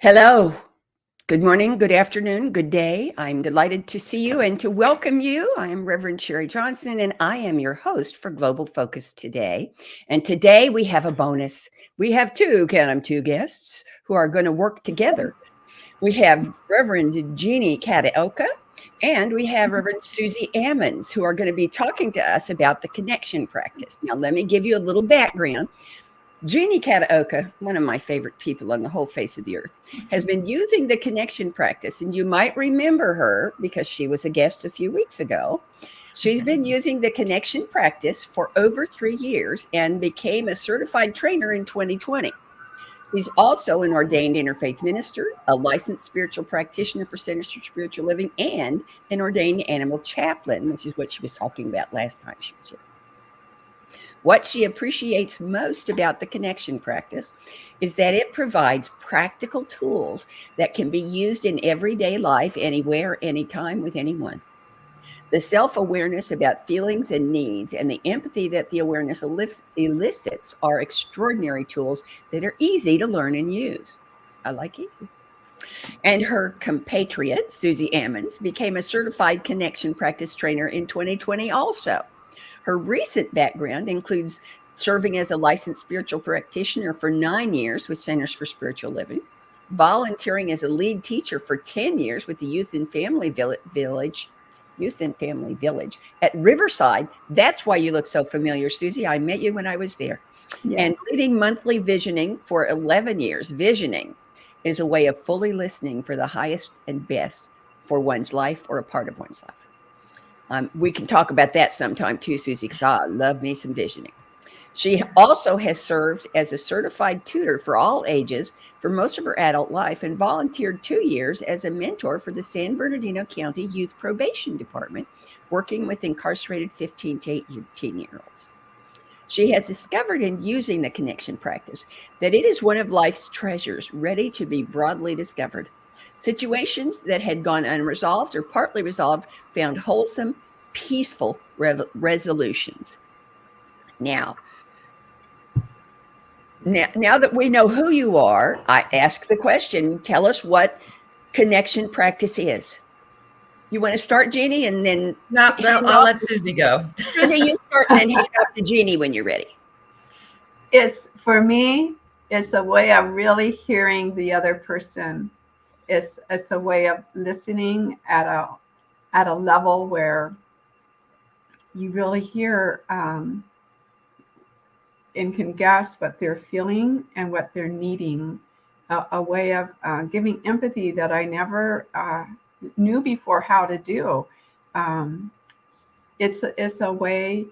Hello. Good morning, good afternoon, good day. I'm delighted to see you and to welcome you. I am Reverend Sharri Johnson, and I am your host for Global Focus today. And today we have a bonus. We have two guests who are going to work together. We have Reverend Jeannie Kataoka and we have Reverend Susie Ammons who are going to be talking to us about the connection practice. Now, let me give you a little background. Jeannie Kataoka, one of my favorite people on the whole face of the earth, has been using the connection practice, and you might remember her because she was a guest a few weeks ago. She's been using the connection practice for over 3 years and became a certified trainer in 2020. She's also an ordained interfaith minister, a licensed spiritual practitioner for Centers for Spiritual Living, and an ordained animal chaplain, which is what she was talking about last time she was here. What she appreciates most about the connection practice is that it provides practical tools that can be used in everyday life, anywhere, anytime, with anyone. The self-awareness about feelings and needs and the empathy that the awareness elicits are extraordinary tools that are easy to learn and use. I like easy. And her compatriot, Susie Ammons, became a certified connection practice trainer in 2020 also. Her recent background includes serving as a licensed spiritual practitioner for 9 years with Centers for Spiritual Living, volunteering as a lead teacher for 10 years with the Youth and Family Village at Riverside. That's why you look so familiar, Susie. I met you when I was there. Yes. And leading monthly visioning for 11 years. Visioning is a way of fully listening for the highest and best for one's life or a part of one's life. We can talk about that sometime too, Susie, because I love me some visioning. She also has served as a certified tutor for all ages for most of her adult life and volunteered 2 years as a mentor for the San Bernardino County Youth Probation Department, working with incarcerated 15 to 18-year-olds. She has discovered in using the connection practice that it is one of life's treasures ready to be broadly discovered. Situations that had gone unresolved or partly resolved found wholesome, peaceful resolutions. Now that we know who you are, I ask the question, tell us what connection practice is. You want to start, Jeannie, and then... No, I'll let Susie go. Susie, you start and then hand off to Jeannie when you're ready. For me, it's a way of really hearing the other person. It's a way of listening at a level where you really hear and can guess what they're feeling and what they're needing. A way of giving empathy that I never knew before how to do. It's a way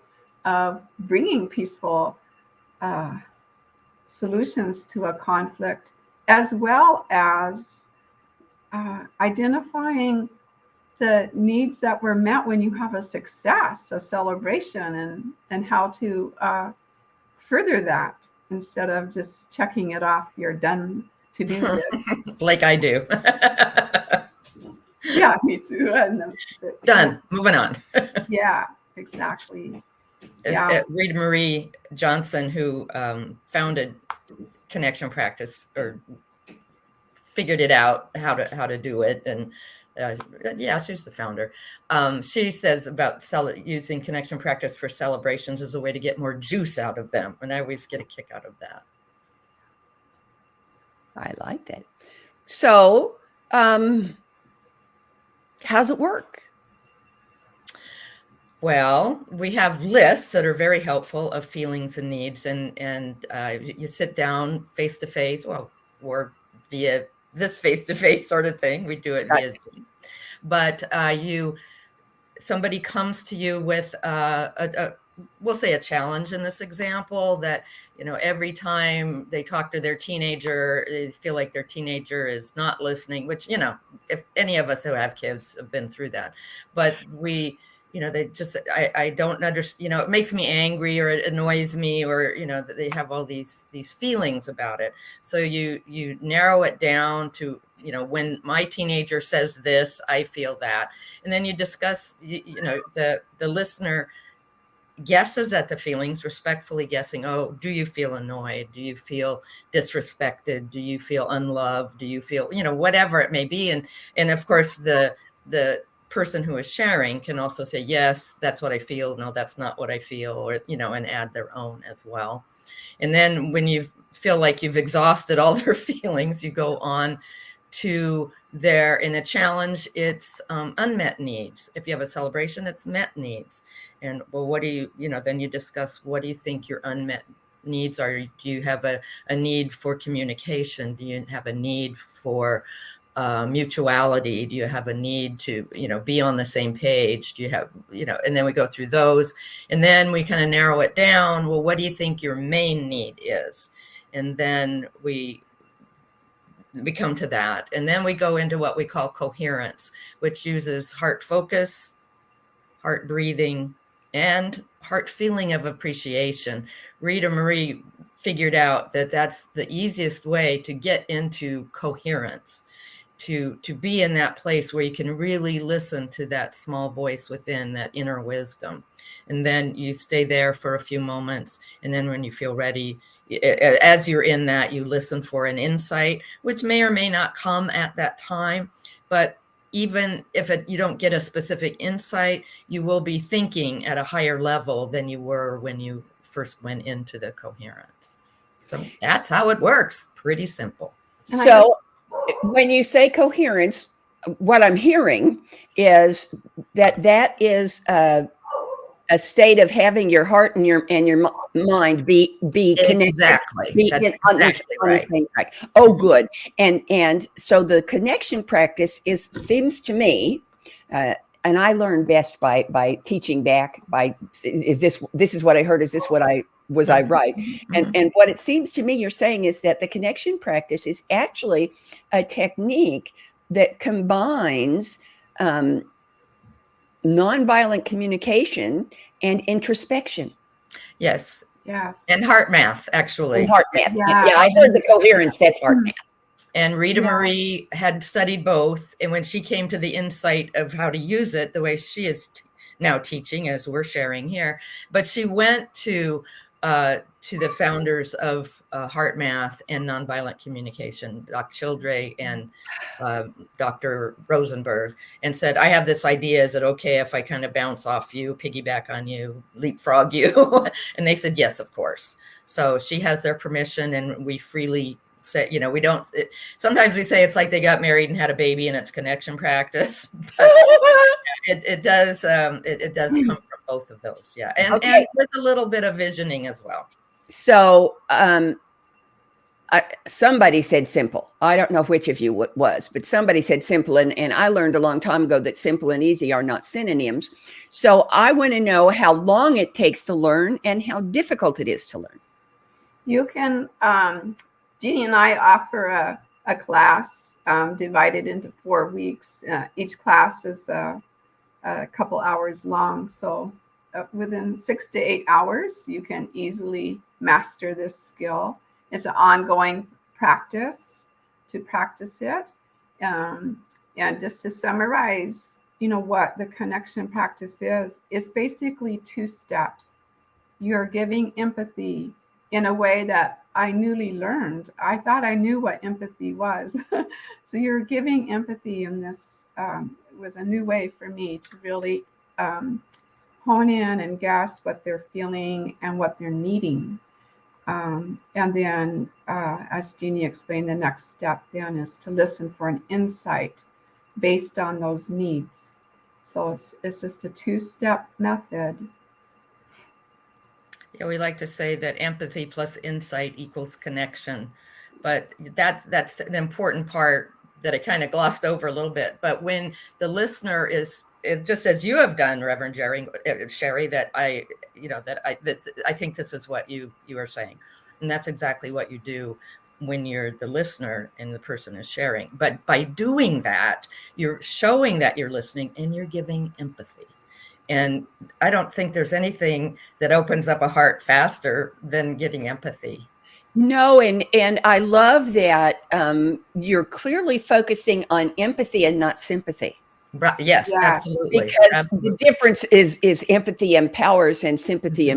of bringing peaceful solutions to a conflict, as well as identifying the needs that were met when you have a success, a celebration, and how to further that instead of just checking it off your done to-do list. Like I do. Yeah, me too. Done. Moving on. Yeah, exactly. It's Rita Marie Johnson who founded Connection Practice, or figured it out how to do it, and she's the founder. She says about using connection practice for celebrations as a way to get more juice out of them, and I always get a kick out of that. I like that. So, how's it work? Well, we have lists that are very helpful of feelings and needs, and you sit down face to face, or via this face-to-face sort of thing. We do it via Zoom. But somebody comes to you with we'll say a challenge in this example, that every time they talk to their teenager, they feel like their teenager is not listening, which if any of us who have kids have been through that. But they just, I don't understand, it makes me angry, or it annoys me, or, that they have all these feelings about it. So you narrow it down to, when my teenager says this, I feel that. And then you discuss, the listener, guesses at the feelings, respectfully guessing, oh, do you feel annoyed? Do you feel disrespected? Do you feel unloved? Do you feel, whatever it may be? And of course, the person who is sharing can also say, yes, that's what I feel. No, that's not what I feel, or, and add their own as well. And then when you feel like you've exhausted all their feelings, you go on to in a challenge, it's unmet needs. If you have a celebration, it's met needs. And well, what do then you discuss, what do you think your unmet needs are? Do you have a need for communication? Do you have a need for mutuality? Do you have a need to, be on the same page? Do you have, and then we go through those, and then we kind of narrow it down. Well, what do you think your main need is? And then we come to that. And then we go into what we call coherence, which uses heart focus, heart breathing, and heart feeling of appreciation. Rita Marie figured out that that's the easiest way to get into coherence, to be in that place where you can really listen to that small voice within, that inner wisdom. And then you stay there for a few moments. And then when you feel ready, as you're in that, you listen for an insight, which may or may not come at that time. But even if you don't get a specific insight, you will be thinking at a higher level than you were when you first went into the coherence. So that's how it works. Pretty simple. So when you say coherence, what I'm hearing is that is a state of having your heart and your mind be connected, exactly. That's on exactly the right. same track. Oh, good. And so the connection practice seems to me, and I learn best by teaching back. Is this is what I heard? Is this what was I right? And what it seems to me you're saying is that the connection practice is actually a technique that combines nonviolent communication and introspection. Yes. Yeah. And heart math, actually. And heart math. Yeah. I heard the coherence. That's heart math. And Rita Marie had studied both. And when she came to the insight of how to use it, the way she is now teaching, as we're sharing here, but she went to the founders of heart math and nonviolent communication, Dr. Childre and Dr. Rosenberg, and said, I have this idea. Is it okay if I kind of bounce off you, piggyback on you, leapfrog you? And they said, yes, of course. So she has their permission, and we freely say, we don't, sometimes we say it's like they got married and had a baby and it's connection practice, but it does come from both of those. Yeah. And with a little bit of visioning as well. So somebody said simple. I don't know which of you it was, but somebody said simple. And I learned a long time ago that simple and easy are not synonyms. So I want to know how long it takes to learn and how difficult it is to learn. You can, Jeannie and I offer a class divided into 4 weeks. Each class is a couple hours long. So within 6 to 8 hours, you can easily master this skill. It's an ongoing practice to practice it. And just to summarize, what the connection practice is, it's basically 2 steps. You're giving empathy in a way that I newly learned. I thought I knew what empathy was. So you're giving empathy in this, was a new way for me to really hone in and guess what they're feeling and what they're needing. And then, as Jeannie explained, the next step then is to listen for an insight based on those needs. So it's just a 2-step method. Yeah, we like to say that empathy plus insight equals connection, but that's an important part that I kind of glossed over a little bit. But when the listener is just as you have done, Reverend Sharri, that I think this is what you are saying, and that's exactly what you do when you're the listener and the person is sharing. But by doing that, you're showing that you're listening and you're giving empathy. And I don't think there's anything that opens up a heart faster than getting empathy. No, and I love that you're clearly focusing on empathy and not sympathy. Yes, Yes. absolutely. Because Absolutely. the difference is empathy empowers and sympathy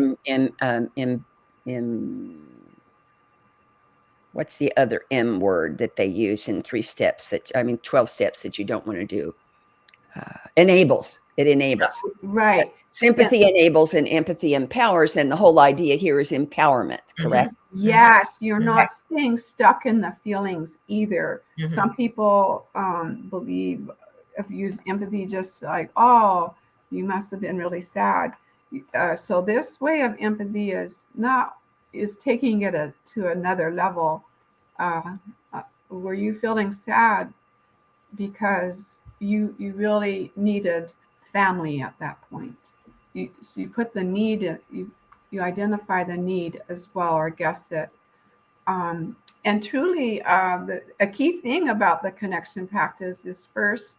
what's the other M word that they use in 3 steps 12 steps that you don't want to do? Enables. It enables. Right. Sympathy enables and empathy empowers. And the whole idea here is empowerment, correct? Yes, you're Mhm. not staying stuck in the feelings either. Mhm. Some people believe if you use empathy, just like, oh, you must have been really sad. So this way of empathy is taking it to another level. Uh, were you feeling sad because you really needed family at that point? So you put the need in, you identify the need as well, or guess it. And truly, a key thing about the connection practice is first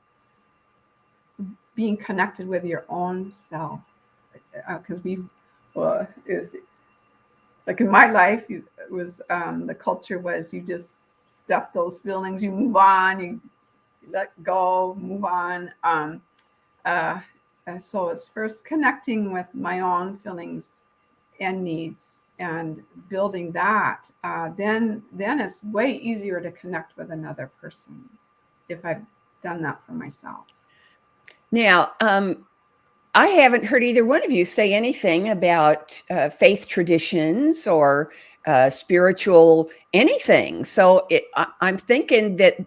being connected with your own self. Because like in my life, it was the culture was you just stuff those feelings, you move on, you let go, move on. Uh, so it's first connecting with my own feelings and needs and building that. Then it's way easier to connect with another person if I've done that for myself. Now, I haven't heard either one of you say anything about faith traditions or spiritual anything. So I'm thinking that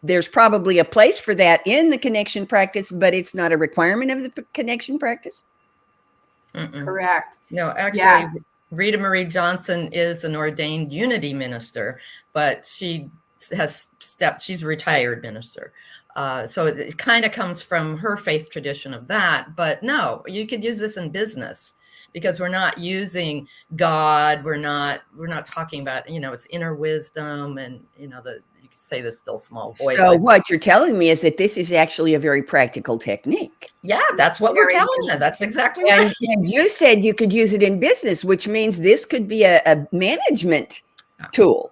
there's probably a place for that in the connection practice, but it's not a requirement of the connection practice. Correct. No, actually, Yes. Rita Marie Johnson is an ordained unity minister, but she has stepped, she's a retired minister. So it kind of comes from her faith tradition of that. But no, you could use this in business because we're not using God. We're not talking about, it's inner wisdom and, you could say the still small voice. So what you're telling me is that this is actually a very practical technique. Yeah, that's what we're telling you. That's exactly right. And you said you could use it in business, which means this could be a management tool.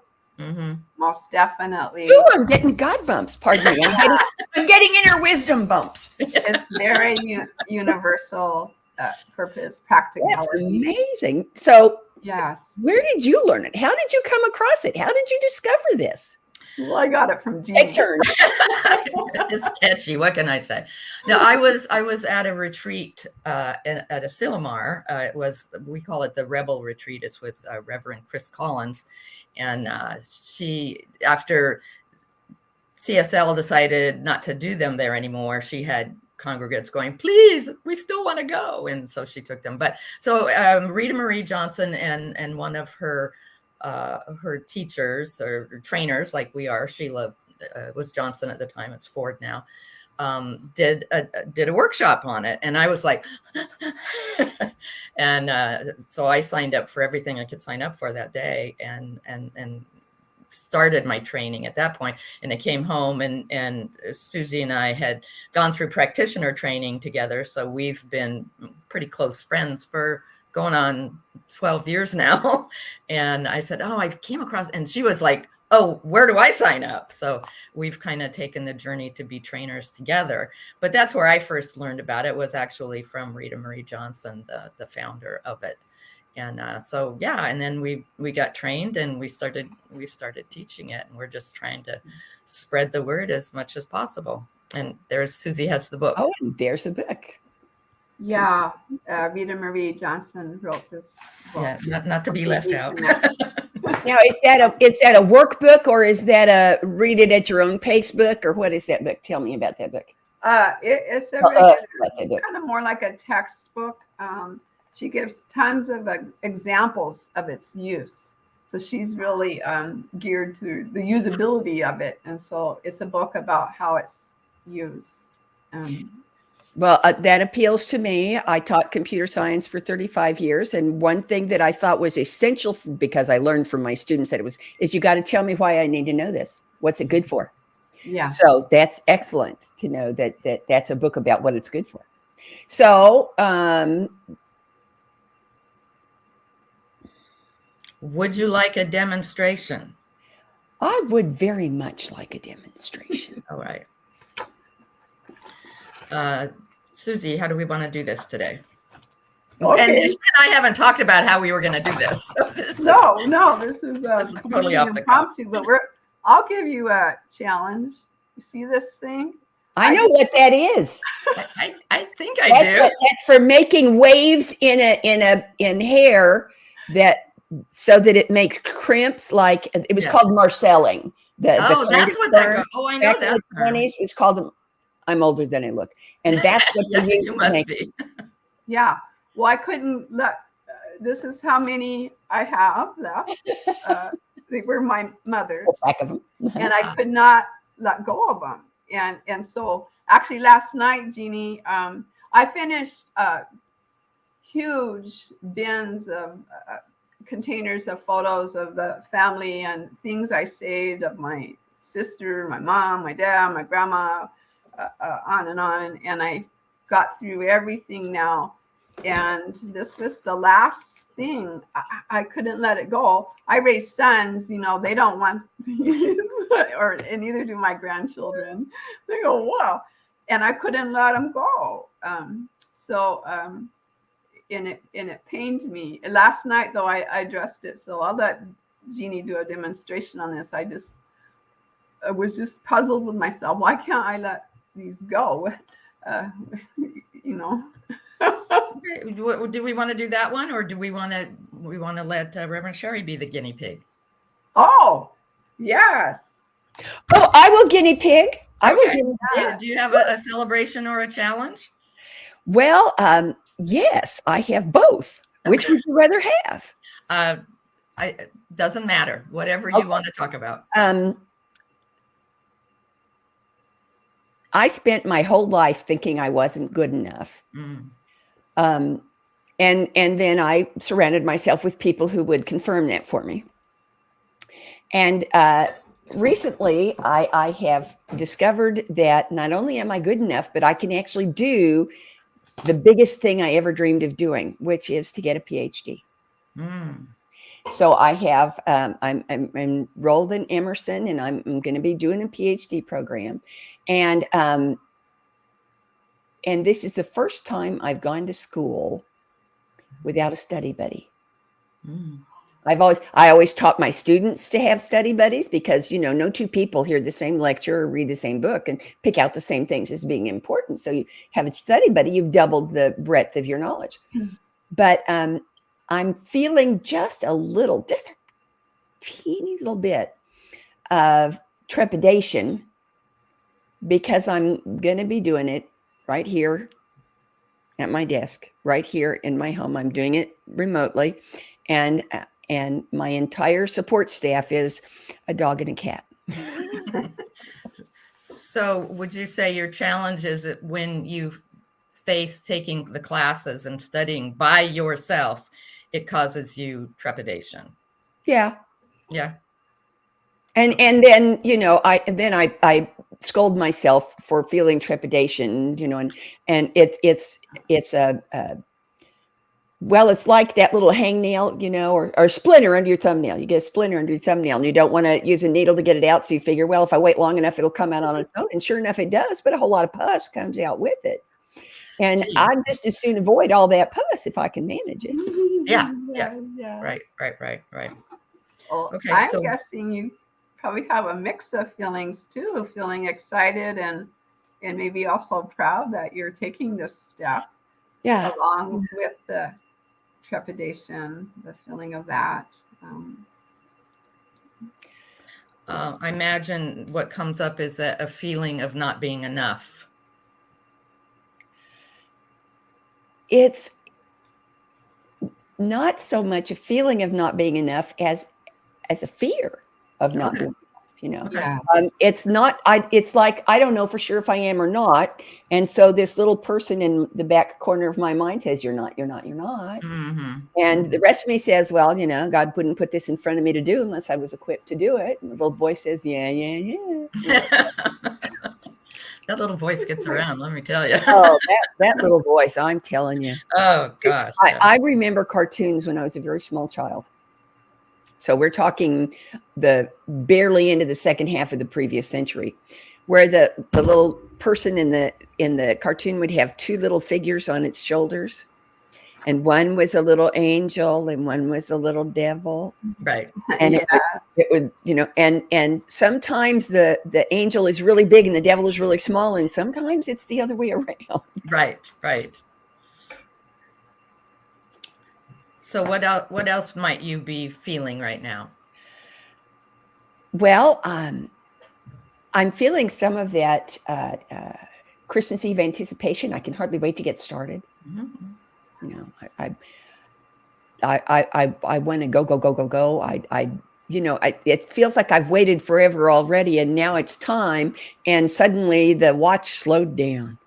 Most definitely. Ooh, I'm getting God bumps. Pardon me. I'm getting inner wisdom bumps. It's very universal purpose, practicality. That's amazing. So yes. Where did you learn it? How did you come across it? How did you discover this? Well, I got it from Jean. Take turns. It's catchy. What can I say? No, I was at a retreat at a Silmar. We call it the Rebel Retreat. It's with Reverend Chris Collins, and she, after CSL decided not to do them there anymore, she had congregants going, please, we still want to go, and so she took them. But so Rita Marie Johnson and one of her teachers or trainers, like we are, Sheila was Johnson at the time, it's Ford now, did a workshop on it, and I was like, and so I signed up for everything I could sign up for that day, and started my training at that point. And I came home, and Susie and I had gone through practitioner training together, so we've been pretty close friends for going on 12 years now. And I said, oh, I came across, and she was like, oh, where do I sign up? So we've kind of taken the journey to be trainers together. But that's where I first learned about it, was actually from Rita Marie Johnson, the founder of it. And so, yeah, and then we got trained, and we started teaching it, and we're just trying to spread the word as much as possible. And Susie has the book. Oh, and there's a book. Yeah, Rita Marie Johnson wrote this book. Yeah, not to be left out. Now, is that a workbook, or is that a read it at your own pace book, or what is that book? Tell me about that book. It's kind of more like a textbook. She gives tons of examples of its use. So she's really geared to the usability of it. And so it's a book about how it's used. Well, that appeals to me. I taught computer science for 35 years. And one thing that I thought was essential, because I learned from my students that is you got to tell me why I need to know this. What's it good for? Yeah. So that's excellent to know that's a book about what it's good for. So, would you like a demonstration? I would very much like a demonstration. All right. Susie, how do we want to do this today? Okay. And she and I haven't talked about how we were going to do this. No, this is totally off the cuff. impromptu, but I'll give you a challenge. You see this thing? I know what that is. I think I do. That's for making waves in hair so that it makes crimps. Like it was called marcelling. That's what that goes. Oh, I know back that. In the 20s, it was called. I'm older than I look, and that's what they used to make. Yeah. Well, I couldn't let. This is how many I have left. They were my mother's, and I could not let go of them. And so actually last night, Jeannie, I finished huge bins of containers of photos of the family and things I saved of my sister, my mom, my dad, my grandma, on and on. And I got through everything now. And this was the last thing. I couldn't let it go. I raise sons, they don't want these, and neither do my grandchildren. They go, wow. And I couldn't let them go. And it pained me. Last night, though, I addressed it. So I'll let Jeannie do a demonstration on this. I was just puzzled with myself. Why can't I let these go? Do we want to do that one, or do we want to let Reverend Sharri be the guinea pig? Oh, yes. Oh, I will guinea pig. Okay. I will guinea pig. Do you have a celebration or a challenge? Well, yes, I have both. Which would you rather have? It doesn't matter. Whatever you want to talk about. I spent my whole life thinking I wasn't good enough. And then I surrounded myself with people who would confirm that for me. And recently, I have discovered that not only am I good enough, but I can actually do the biggest thing I ever dreamed of doing, which is to get a PhD. So I have, I'm enrolled in Emerson, and I'm going to be doing a PhD program. And this is the first time I've gone to school without a study buddy. I always taught my students to have study buddies because, no two people hear the same lecture or read the same book and pick out the same things as being important. So you have a study buddy, you've doubled the breadth of your knowledge. But I'm feeling just a teeny little bit of trepidation because I'm going to be doing it right here at my desk, right here in my home. I'm doing it remotely. And my entire support staff is a dog and a cat. So would you say your challenge is that when you face taking the classes and studying by yourself, it causes you trepidation? Yeah. And then, I scold myself for feeling trepidation, and it's it's like that little hangnail, or splinter under your thumbnail. You get a splinter under your thumbnail and you don't want to use a needle to get it out. So you figure, well, if I wait long enough, it'll come out on its own. And sure enough, it does, but a whole lot of pus comes out with it. And I'd just as soon avoid all that pus if I can manage it. Yeah. Right. Well, okay, I'm guessing you probably have a mix of feelings too, feeling excited and maybe also proud that you're taking this step. Yeah. Along with the trepidation, the feeling of that. I imagine what comes up is a feeling of not being enough. It's not so much a feeling of not being enough as a fear of not being enough, Yeah. It's not, it's like, I don't know for sure if I am or not. And so this little person in the back corner of my mind says, you're not. And the rest of me says, well, God wouldn't put this in front of me to do unless I was equipped to do it. And the little voice says, yeah. That little voice gets around, let me tell you. Oh, that little voice, I'm telling you. Oh, gosh. I remember cartoons when I was a very small child. So we're talking the barely into the second half of the previous century, where the little person in the cartoon would have two little figures on its shoulders, and one was a little angel and one was a little devil. Right. And Yeah. it would, and sometimes the angel is really big and the devil is really small, and sometimes it's the other way around. Right. Right. So what else might you be feeling right now? Well, I'm feeling some of that Christmas Eve anticipation. I can hardly wait to get started. Mm-hmm. I want to go. It feels like I've waited forever already, and now it's time. And suddenly the watch slowed down.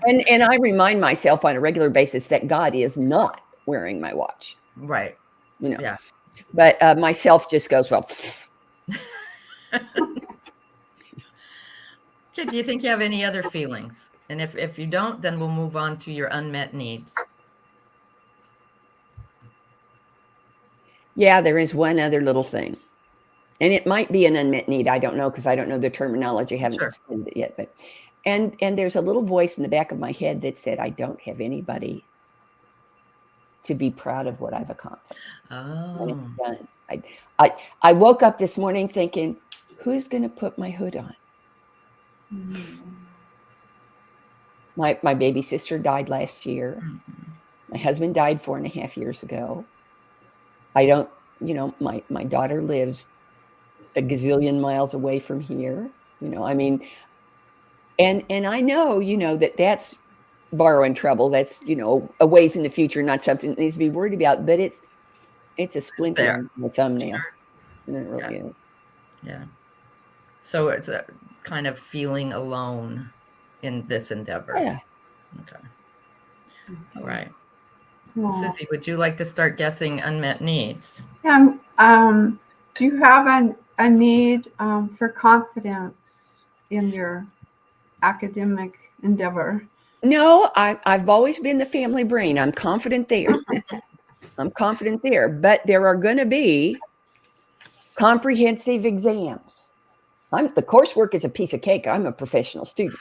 And I remind myself on a regular basis that God is not wearing my watch. Right. Yeah. But myself just goes, well. Okay, do you think you have any other feelings? And if you don't, then we'll move on to your unmet needs. Yeah, there is one other little thing. And it might be an unmet need. I don't know, because I don't know the terminology. I haven't studied it yet. But and there's a little voice in the back of my head that said, I don't have anybody to be proud of what I've accomplished. Oh. When it's done. I woke up this morning thinking, who's going to put my hood on? Mm-hmm. My baby sister died last year. Mm-hmm. My husband died 4.5 years ago. I don't, my daughter lives a gazillion miles away from here. I mean, and I know, that's borrowing trouble. That's, a ways in the future, not something that needs to be worried about, but it's a splinter on my thumbnail. Sure. And it really is. Yeah. So it's a kind of feeling alone in this endeavor. Yeah. Okay. All right. Yeah. Sissy, would you like to start guessing unmet needs? Yeah. Do you have a need for confidence in your academic endeavor? No, I've always been the family brain. I'm confident there. But there are going to be comprehensive exams. The coursework is a piece of cake. I'm a professional student.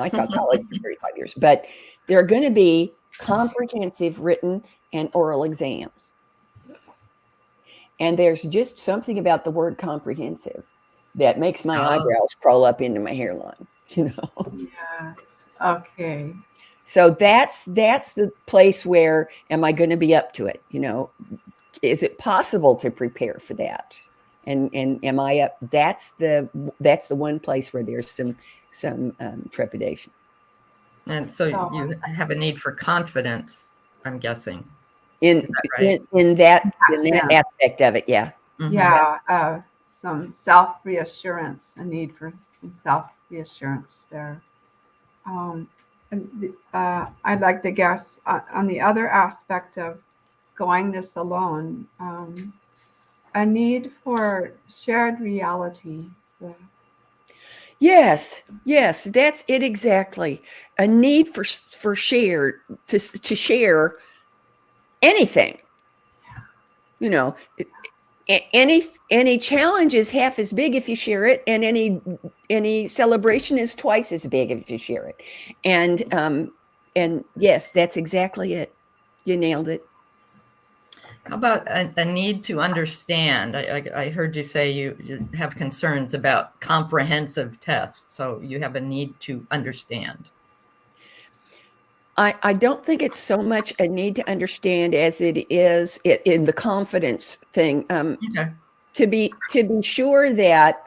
I taught college for 35 years, but there are going to be comprehensive written and oral exams. And there's just something about the word comprehensive that makes my eyebrows crawl up into my hairline, Yeah. Okay. So that's the place where, am I going to be up to it? Is it possible to prepare for that? And am I up? That's the one place where there's some trepidation. And so you have a need for confidence, I'm guessing. In that aspect of it, yeah. Mm-hmm. Yeah, some self-reassurance, a need for some self-reassurance there. I'd like to guess on the other aspect of going this alone, a need for shared reality. Yes, that's it exactly. A need for shared to share anything. Any challenge is half as big if you share it, and any celebration is twice as big if you share it. And yes, that's exactly it. You nailed it. How about a need to understand? I heard you say you have concerns about comprehensive tests, so you have a need to understand. I don't think it's so much a need to understand as it is in the confidence thing. Okay. To be sure that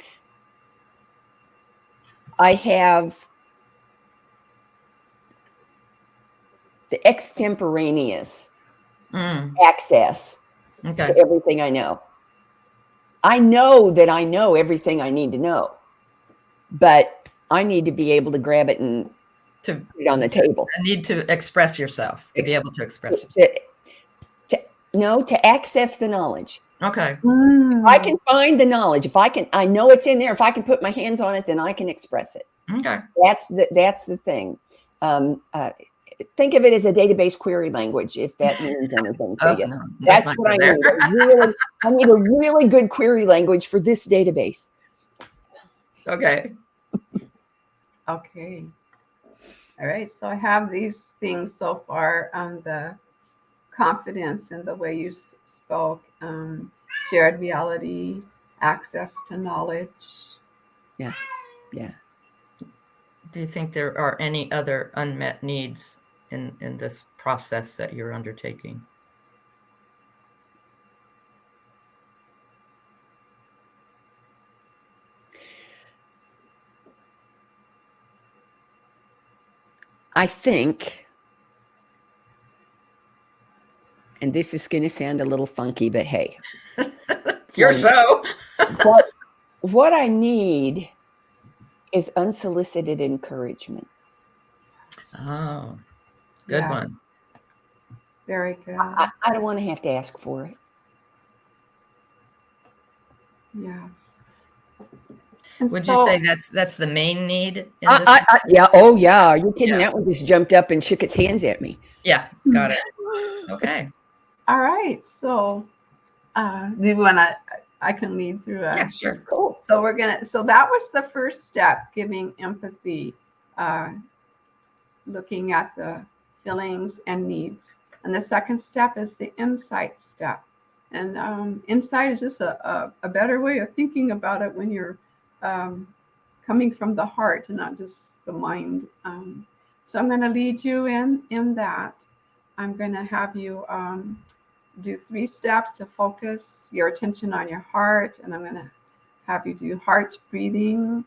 I have the extemporaneous access to everything I know. I know that I know everything I need to know, but I need to be able to grab it and put it on the table. A need to express yourself, to be able to express yourself. To access the knowledge. Okay. If I can find the knowledge, I know it's in there. If I can put my hands on it, then I can express it. Okay. That's the thing. Think of it as a database query language, if that means anything to you. No, that's what I need. I need a really good query language for this database. Okay. Okay. All right. So I have these things so far on the confidence in the way you spoke, shared reality, access to knowledge. Yeah. Yeah. Do you think there are any other unmet needs in this process that you're undertaking? I think, and this is going to sound a little funky, but hey, It's your show. what I need is unsolicited encouragement. Oh, good Yeah, one. very good. I don't want to have to ask for it. Yeah. And Would you so, say that's the main need in this? Yeah. Oh, yeah. Are you kidding? Yeah. That one just jumped up and shook its hands at me. Yeah, got it. Okay. all right. So, do you want to? I can lead through Yeah, sure. Cool. So so that was the first step, giving empathy, uh, looking at the feelings and needs. And the second step is the insight step. And insight is just a better way of thinking about it when you're um, coming from the heart and not just the mind. So I'm going to lead you in that. I'm going to have you do 3 steps to focus your attention on your heart, and I'm going to have you do heart breathing.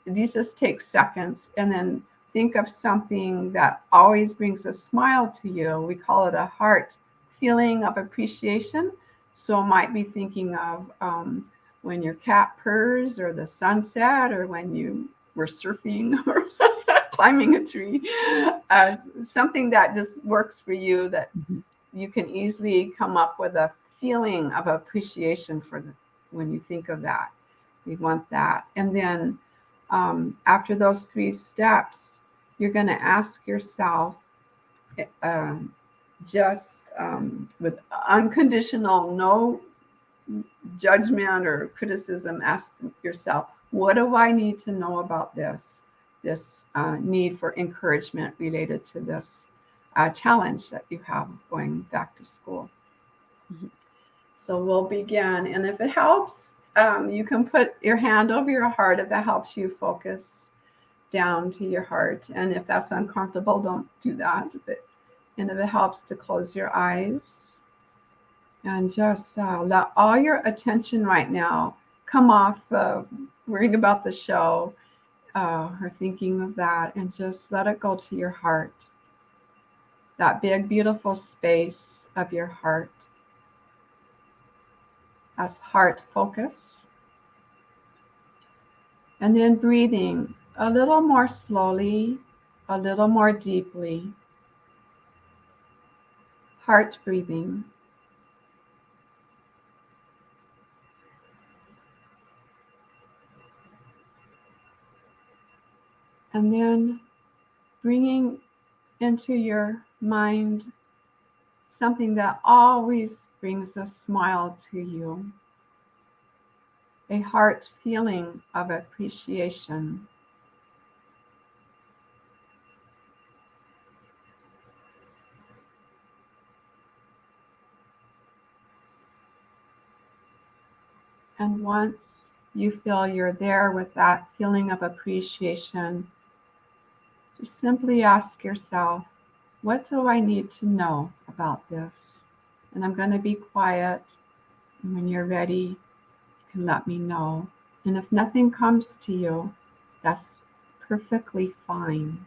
These just take seconds, and then think of something that always brings a smile to you. We call it a heart feeling of appreciation. So it might be thinking of when your cat purrs, or the sunset, or when you were surfing or climbing a tree. Something that just works for you, that you can easily come up with a feeling of appreciation for when you think of that. We want that. And then after those 3 steps, you're going to ask yourself, just with unconditional, no judgment or criticism, ask yourself, what do I need to know about this need for encouragement related to this challenge that you have going back to school? So we'll begin. And if it helps, you can put your hand over your heart if that helps you focus down to your heart. And if that's uncomfortable, don't do that. And if it helps, to close your eyes and just let all your attention right now come off worrying about the show or thinking of that, and just let it go to your heart, that big, beautiful space of your heart. That's heart focus. And then breathing a little more slowly, a little more deeply. Heart breathing. And then bringing into your mind something that always brings a smile to you. A heart feeling of appreciation. And once you feel you're there with that feeling of appreciation, just simply ask yourself, what do I need to know about this? And I'm going to be quiet. And when you're ready, you can let me know. And if nothing comes to you, that's perfectly fine.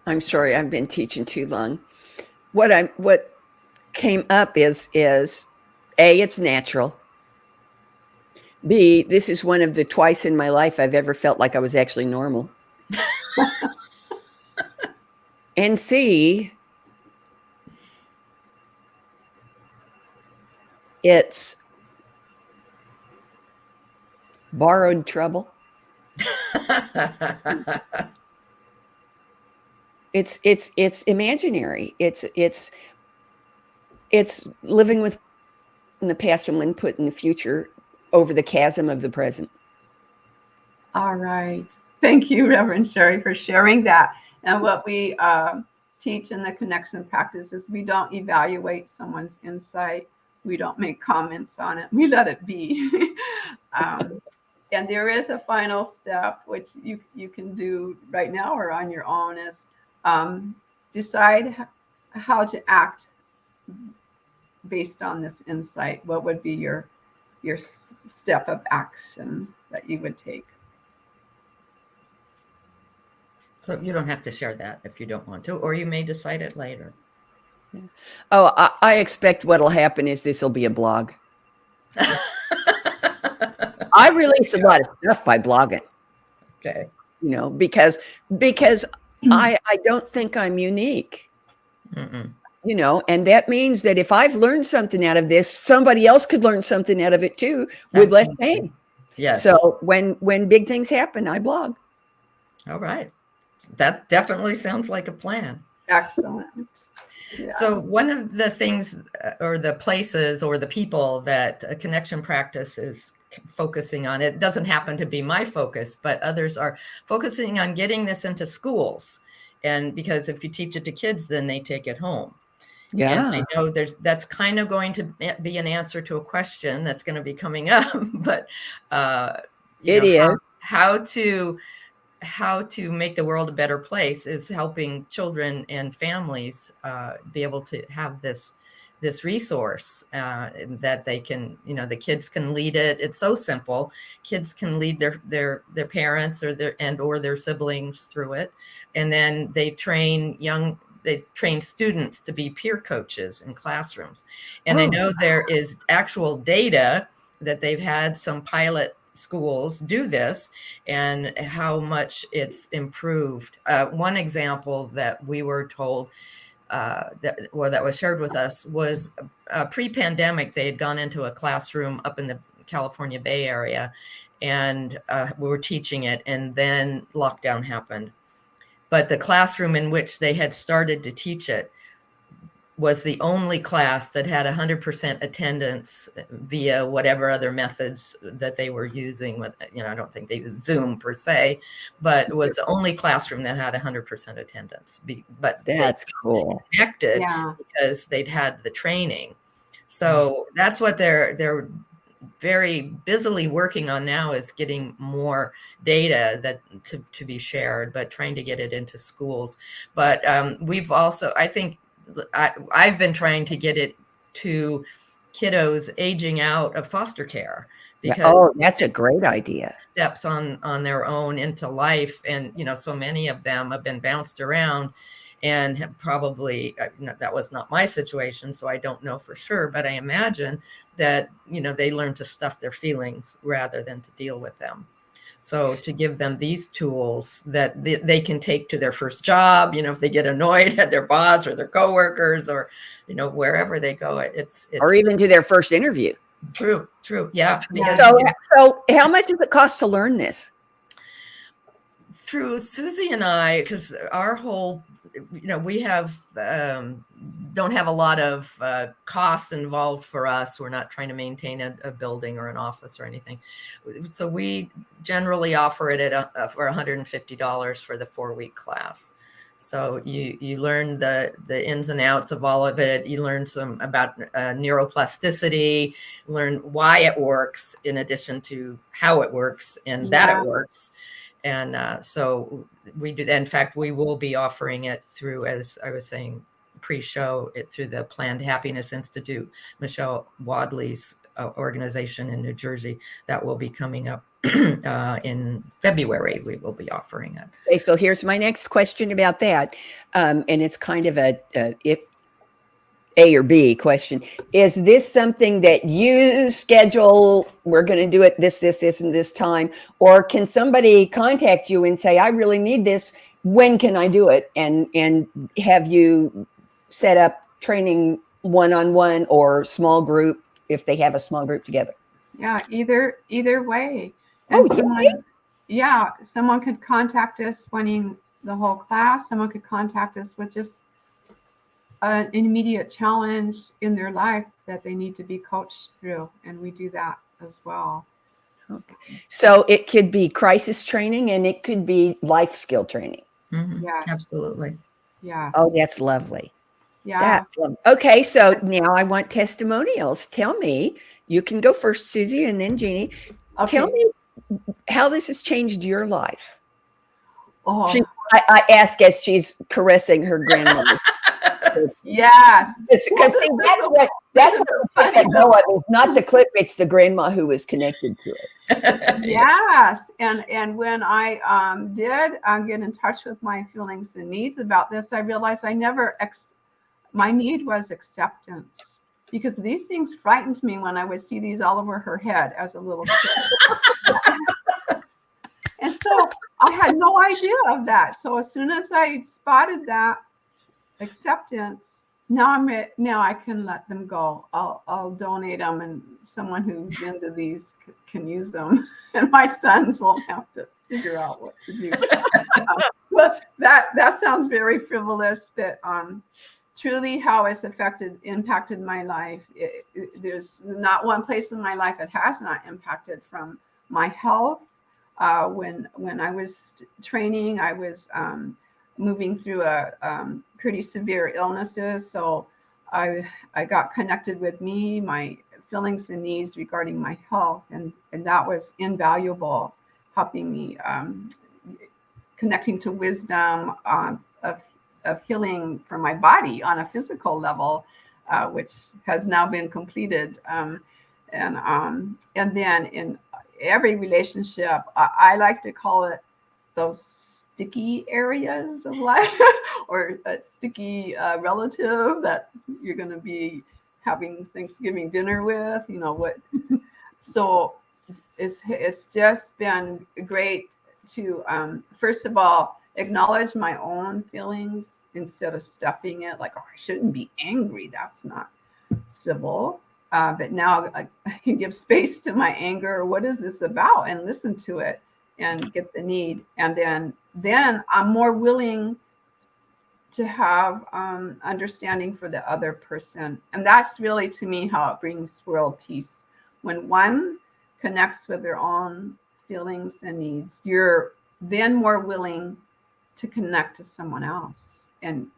I'm sorry, I've been teaching too long. What came up is A, it's natural. B, this is one of the twice in my life I've ever felt like I was actually normal. And C, it's borrowed trouble. It's imaginary. It's living with in the past and one put in the future over the chasm of the present. All right. Thank you, Reverend Sharri, for sharing that. And what we teach in the connection practice is we don't evaluate someone's insight. We don't make comments on it. We let it be. And there is a final step, which you can do right now or on your own, is decide how to act based on this insight. What would be your step of action that you would take? So you don't have to share that if you don't want to, or you may decide it later. Oh, I expect what'll happen is this will be a blog. I release a lot of stuff by blogging. Okay. You know, because I don't think I'm unique. Mm-mm. You know, and that means that if I've learned something out of this, somebody else could learn something out of it too, with less pain. Yes. So when big things happen, I blog. All right. That definitely sounds like a plan. Excellent. Yeah. So one of the things or the places or the people that a connection practice is focusing on, it doesn't happen to be my focus, but others are focusing on getting this into schools. And because if you teach it to kids, then they take it home. Yeah. And I know that's kind of going to be an answer to a question that's going to be coming up, but how to make the world a better place is helping children and families be able to have this resource that they can, the kids can lead it. It's so simple. Kids can lead their parents or their siblings through it. And then they train students to be peer coaches in classrooms. And I know there is actual data that they've had some pilot schools do this and how much it's improved. One example that we were told that was shared with us was pre-pandemic. They had gone into a classroom up in the California Bay Area and we were teaching it, and then lockdown happened. But the classroom in which they had started to teach it was the only class that had 100% attendance via whatever other methods that they were using with, I don't think they used Zoom per se, but it was the only classroom that had 100% attendance. But that's cool. Connected because they'd had the training. So that's what they're very busily working on now, is getting more data that to be shared, but trying to get it into schools. But we've also, I think, I've been trying to get it to kiddos aging out of foster care, because that's a great idea. Steps on their own into life, and so many of them have been bounced around and have probably, that was not my situation, so I don't know for sure, but I imagine that they learn to stuff their feelings rather than to deal with them. So to give them these tools that they can take to their first job, if they get annoyed at their boss or their coworkers, or, wherever they go, it's or even to their first interview. True. Yeah. So how much does it cost to learn this? Through Susie and I, because our whole, we have don't have a lot of costs involved for us. We're not trying to maintain a building or an office or anything. So we generally offer it at for $150 for the 4-week class. So you learn the ins and outs of all of it. You learn some about neuroplasticity, learn why it works in addition to how it works and that it works. And so we do. In fact, we will be offering it through, as I was saying, pre-show, it through the Planned Happiness Institute, Michelle Wadley's organization in New Jersey. That will be coming up in February. We will be offering it. Okay, so here's my next question about that, and it's kind of A or B question. Is this something that you schedule? We're going to do it this, and this time. Or can somebody contact you and say, I really need this. When can I do it? And have you set up training one-on-one or small group if they have a small group together? Yeah, either way. Oh, And someone could contact us wanting the whole class. Someone could contact us with just an immediate challenge in their life that they need to be coached through, and we do that as well. Okay. So it could be crisis training and it could be life skill training. Mm-hmm. Yes. Absolutely. Yeah. Oh, that's lovely. Yeah. That's lovely. Okay, so now I want testimonials. Tell me, you can go first, Susie, and then Jeannie. Okay. Tell me how this has changed your life. Oh, I ask as she's caressing her grandmother. yes. Because see, that's what the clip at Noah is not the clip, it's the grandma who was connected to it. Yes. And when I did get in touch with my feelings and needs about this, I realized my need was acceptance, because these things frightened me when I would see these all over her head as a little kid. And so I had no idea of that. So as soon as I spotted that acceptance, now I can let them go. I'll donate them, and someone who's into these can use them, and my sons won't have to figure out what to do. But that sounds very frivolous, but truly how it's impacted my life. There's not one place in my life it has not impacted, from my health. When I was training, I was moving through a pretty severe illnesses. So I got connected with my feelings and needs regarding my health, and that was invaluable, helping me connecting to wisdom of healing for my body on a physical level, which has now been completed. And then in every relationship, I like to call it those sticky areas of life, or a sticky relative that you're going to be having Thanksgiving dinner with, what. So it's just been great to first of all acknowledge my own feelings instead of stuffing it like, oh, I shouldn't be angry, that's not civil. But now I can give space to my anger. What is this about? And listen to it and get the need. And then I'm more willing to have understanding for the other person. And that's really, to me, how it brings world peace. When one connects with their own feelings and needs, you're then more willing to connect to someone else, and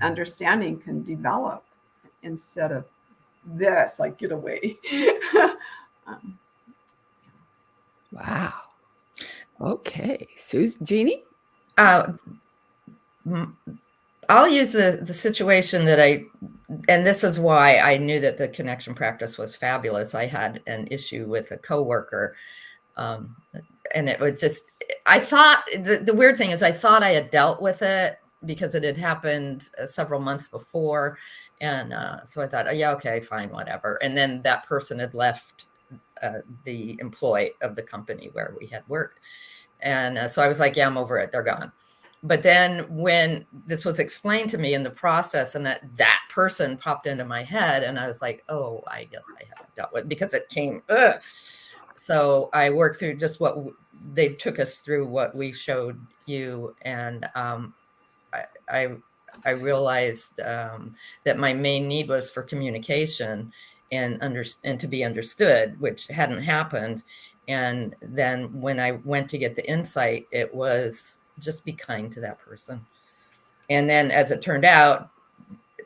understanding can develop instead of this, like, get away. Wow. Okay. Jeannie? I'll use the situation that and this is why I knew that the connection practice was fabulous. I had an issue with a coworker, and it was just, I thought, the weird thing is I thought I had dealt with it because it had happened several months before. And so I thought, oh, yeah, okay, fine, whatever. And then that person had left the employee of the company where we had worked. And so I was like, yeah, I'm over it. They're gone. But then when this was explained to me in the process, and that person popped into my head, and I was like, oh, I guess I haven't dealt with it, because it came. Ugh. So I worked through just what they took us through, what we showed you. And I realized that my main need was for communication and to be understood, which hadn't happened. And then when I went to get the insight, it was just be kind to that person. And then as it turned out,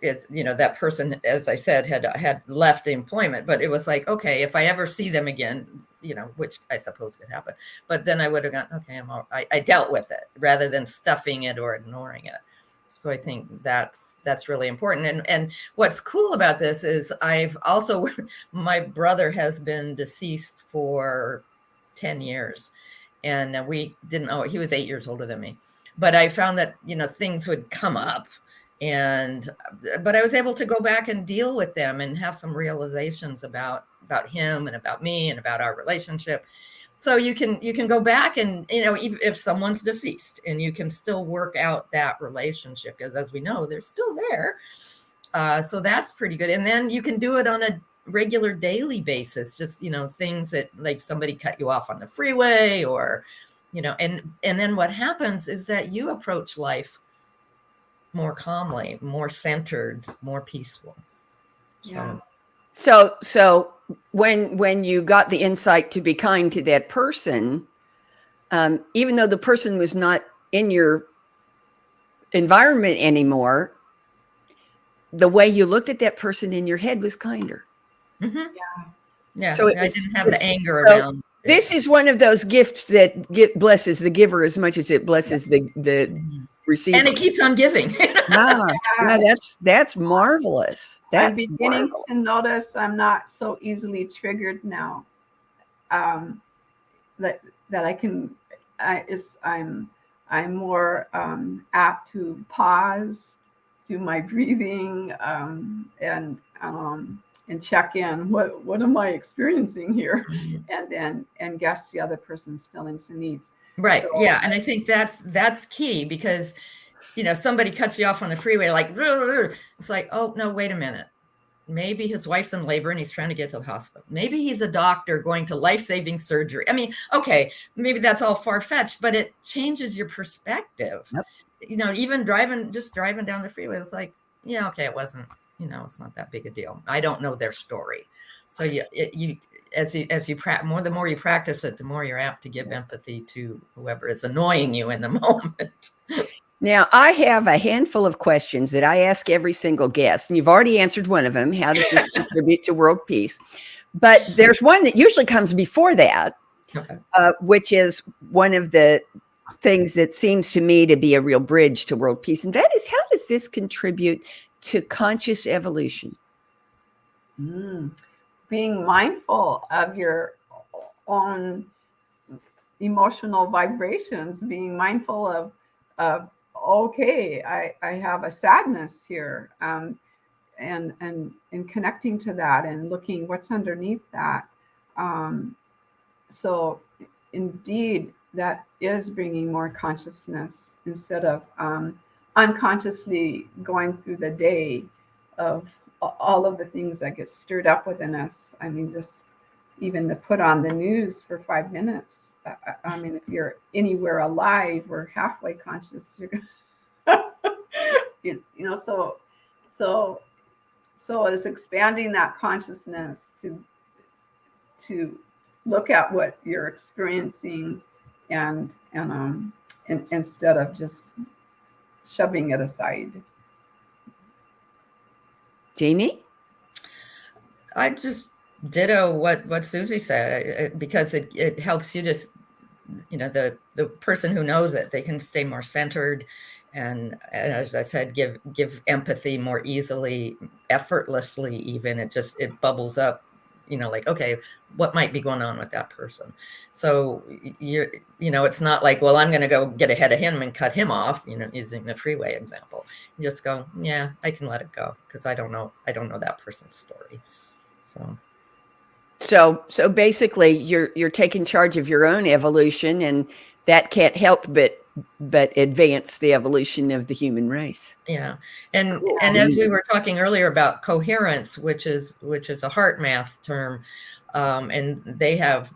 it's, that person, as I said, had left the employment, but it was like, okay, if I ever see them again, which I suppose could happen, but then I would have gone, okay, I dealt with it rather than stuffing it or ignoring it. So I think that's really important. And what's cool about this is my brother has been deceased for 10 years. And we didn't know, he was 8 years older than me. But I found that, things would come up But I was able to go back and deal with them and have some realizations about him and about me and about our relationship. So you can go back and, even if someone's deceased, and you can still work out that relationship, because as we know, they're still there. So that's pretty good. And then you can do it on a regular daily basis, just, things that, like, somebody cut you off on the freeway, or, and then what happens is that you approach life more calmly, more centered, more peaceful. Yeah. So when you got the insight to be kind to that person, even though the person was not in your environment anymore, the way you looked at that person in your head was kinder. Mm-hmm. Yeah. So I didn't have the anger around. This is one of those gifts that blesses the giver as much as it blesses the receiver. And it keeps on giving. That's marvelous. I'm beginning to notice I'm not so easily triggered now. That I can, I'm more apt to pause, do my breathing, and check in. What am I experiencing here? And guess the other person's feelings and needs. Right. So, yeah. And I think that's key, because, somebody cuts you off on the freeway, like, it's like, oh no, wait a minute. Maybe his wife's in labor and he's trying to get to the hospital. Maybe he's a doctor going to life-saving surgery. I mean, okay, maybe that's all far-fetched, but it changes your perspective. Yep. Even driving down the freeway, it's like, yeah, okay, it wasn't, it's not that big a deal. I don't know their story. So the more you practice it, the more you're apt to give empathy to whoever is annoying you in the moment. Now, I have a handful of questions that I ask every single guest, and you've already answered one of them. How does this contribute to world peace? But there's one that usually comes before that, okay. Which is one of the things that seems to me to be a real bridge to world peace. And that is, how does this contribute to conscious evolution? Being mindful of your own emotional vibrations, being mindful of okay, I have a sadness here, and connecting to that and looking what's underneath that. So indeed, that is bringing more consciousness, instead of unconsciously going through the day of all of the things that get stirred up within us. I mean, just even to put on the news for 5 minutes. I mean, if you're anywhere alive or halfway conscious, you're gonna, so it's expanding that consciousness to look at what you're experiencing, and instead of just shoving it aside. Jeannie? I just ditto what Susie said, because it helps you to, the person who knows it, they can stay more centered, and as I said, give empathy more easily, effortlessly. Even it bubbles up, like, okay, what might be going on with that person? So it's not like, well, I'm going to go get ahead of him and cut him off, using the freeway example. You just go, yeah, I can let it go, because I don't know that person's story. So basically you're taking charge of your own evolution, and that can't help but advance the evolution of the human race. Yeah. And as we were talking earlier about coherence, which is a heart math term, and they have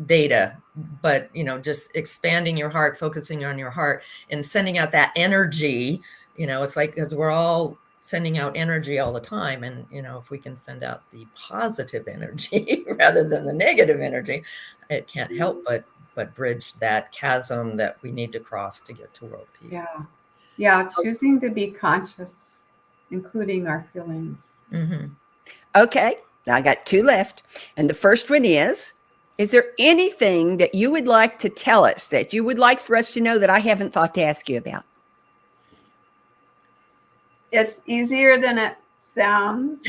data, but just expanding your heart, focusing on your heart and sending out that energy, it's like, because we're all sending out energy all the time, and if we can send out the positive energy rather than the negative energy, it can't help but bridge that chasm that we need to cross to get to world peace. Yeah, choosing to be conscious, including our feelings. Mm-hmm. Okay, I got 2 left, and the first one is there anything that you would like to tell us, that you would like for us to know, that I haven't thought to ask you about? It's easier than it sounds.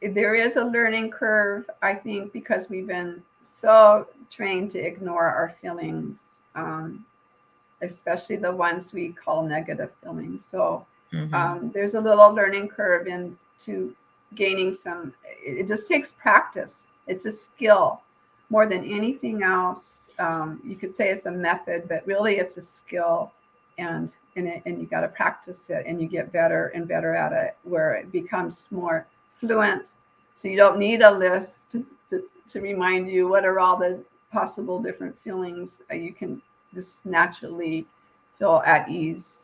There is a learning curve, I think, because we've been so trained to ignore our feelings. especially the ones we call negative feelings. So Mm-hmm. there's a little learning curve into gaining some, it just takes practice. It's a skill more than anything else. You could say it's a method, but really it's a skill, and you got to practice it, and you get better and better at it, where it becomes more fluent. So you don't need a list to remind you what are all the possible different feelings. You can just naturally feel at ease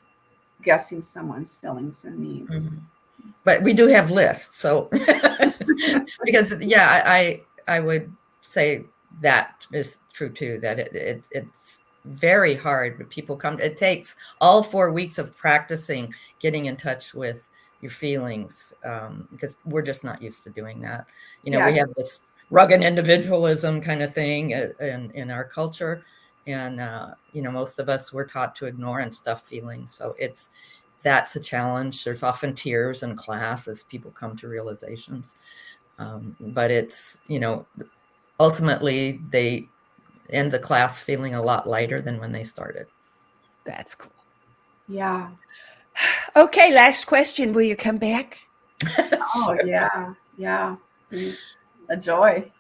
guessing someone's feelings and needs. Mm-hmm. But we do have lists, so because I would say that is true too, that it's very hard, but people come, it takes all 4 weeks of practicing getting in touch with your feelings, because we're just not used to doing that. We have this rugged individualism kind of thing in our culture, and most of us were taught to ignore and stuff feelings, so that's a challenge. There's often tears in class as people come to realizations. But it's, ultimately they end the class feeling a lot lighter than when they started. That's cool. Yeah. Okay, last question. Will you come back? Oh, yeah. Yeah. A joy.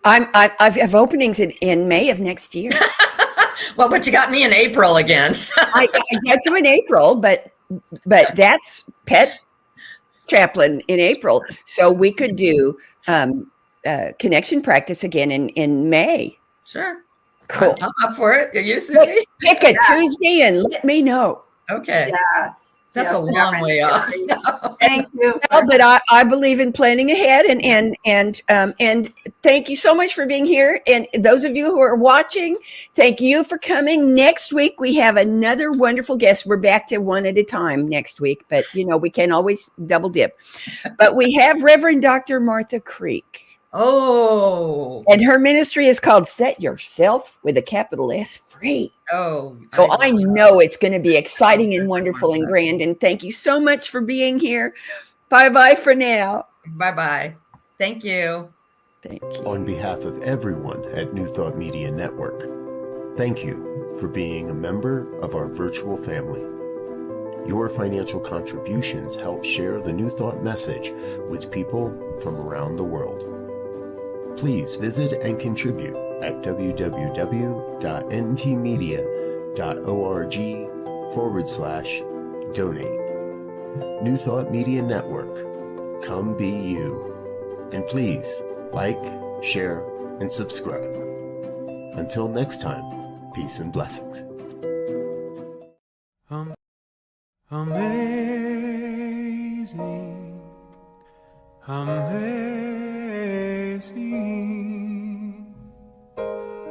I have openings in May of next year. Well, but you got me in April again. So. I get you in April, but that's pet chaplain in April. So we could do connection practice again in May. Sure. Cool. I'm up for it. Are you, Susie? Pick a Tuesday and let me know. Okay. Yes. That's a long way off. Thank you. Well, but I believe in planning ahead, and thank you so much for being here. And those of you who are watching, thank you for coming. Next week we have another wonderful guest. We're back to one at a time next week, but we can always double dip. But we have Reverend Dr. Martha Creek. Oh. And her ministry is called Set Yourself with a capital S Free. Oh. So I know it's going to be exciting and wonderful and grand. And thank you so much for being here. Bye-bye for now. Bye-bye. Thank you. Thank you. On behalf of everyone at New Thought Media Network, thank you for being a member of our virtual family. Your financial contributions help share the New Thought message with people from around the world. Please visit and contribute at www.ntmedia.org/donate. New Thought Media Network. Come be you. And please like, share, and subscribe. Until next time, peace and blessings. Amazing, amazing,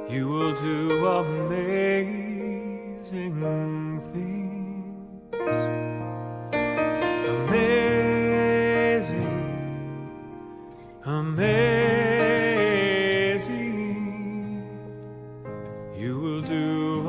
you will do amazing things. Amazing, amazing, you will do